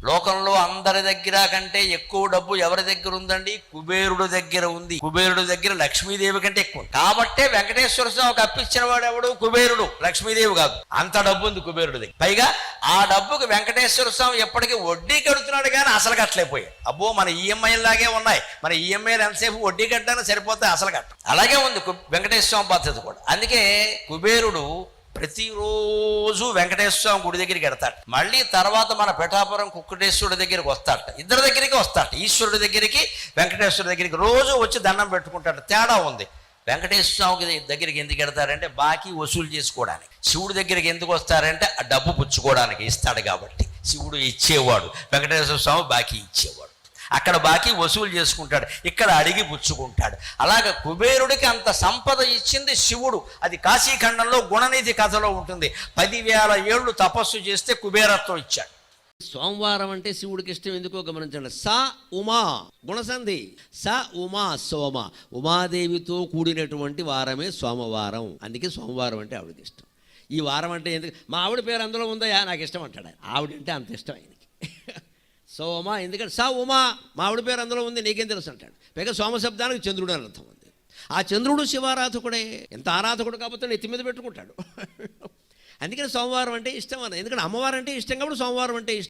లోకంలో అందరి దగ్గర కంటే ఎక్కువ డబ్బు ఎవరి దగ్గర ఉందండి? కుబేరుడు దగ్గర ఉంది. కుబేరుడు దగ్గర లక్ష్మీదేవి కంటే ఎక్కువ. కాబట్టే వెంకటేశ్వర స్వామికి అప్పించిన వాడు ఎవడు? కుబేరుడు, లక్ష్మీదేవి కాదు. అంత డబ్బు ఉంది కుబేరుడు దగ్గర. పైగా ఆ డబ్బుకి వెంకటేశ్వర స్వామి ఎప్పటికీ వడ్డీ కడుతున్నాడు కానీ అసలు కట్టలేకపోయాయి. అబ్బో మన ఈఎంఐ లాగే ఉన్నాయి. మన ఈఎంఐలు ఎంతసేపు వడ్డీ కట్టానో సరిపోతాయి, అసలు కట్ట. అలాగే ఉంది వెంకటేశ్వర స్వామి పద్ధతి కూడా. అందుకే కుబేరుడు ప్రతిరోజు వెంకటేశ్వర స్వామి గుడి దగ్గరికి వెడతాడు. మళ్ళీ తర్వాత మన పిఠాపురం కుక్కటేశ్వరుడి దగ్గరికి వస్తాడట. ఇద్దరి దగ్గరికి వస్తాడట. ఈశ్వరుడి దగ్గరికి, వెంకటేశ్వరుడి దగ్గరికి రోజు వచ్చి దండం పెట్టుకుంటాడు. తేడా ఉంది. వెంకటేశ్వర స్వామి దగ్గరికి ఎందుకు వెడతారంటే బాకీ వసూలు చేసుకోవడానికి. శివుడి దగ్గరికి ఎందుకు వస్తారంటే ఆ డబ్బు పుచ్చుకోవడానికి, ఇస్తాడు కాబట్టి. శివుడు ఇచ్చేవాడు, వెంకటేశ్వర స్వామి బాకీ ఇచ్చేవాడు. అక్కడ బాకీ వసూలు చేసుకుంటాడు, ఇక్కడ అడిగి పుచ్చుకుంటాడు. అలాగే కుబేరుడికి అంత సంపద ఇచ్చింది శివుడు. అది కాశీఖండంలో గుణనిధి కథలో ఉంటుంది. 10,000 ఏళ్ళు తపస్సు చేస్తే కుబేరత్వం ఇచ్చాడు. సోమవారం అంటే శివుడికి ఇష్టం ఎందుకో గమనించండి. స ఉమా, గుణసంధి. స ఉమా, సోమ, ఉమాదేవితో కూడినటువంటి వారమే సోమవారం. అందుకే సోమవారం అంటే ఆవిడకి ఇష్టం. ఈ వారం అంటే ఎందుకు? మా ఆవిడ పేరు అందులో ఉందయా, నాకు ఇష్టం అంటాడు. ఆవిడంటే అంత ఇష్టం ఆయనకి. సోమ, ఎందుకంటే స ఉమా, మా ఆవిడ పేరు అందులో ఉంది, నీకేం తెలుసు అంటాడు. పైగా సోమ శబ్దానికి చంద్రుడు అని అర్థం ఉంది. ఆ చంద్రుడు శివారాధకుడే. ఎంత ఆరాధకుడు కాకపోతే నెత్తి మీద పెట్టుకుంటాడు. అందుకని సోమవారం అంటే ఇష్టం అన్న. ఎందుకంటే అమ్మవారు అంటే ఇష్టం కాబట్టి సోమవారం అంటే ఇష్టం.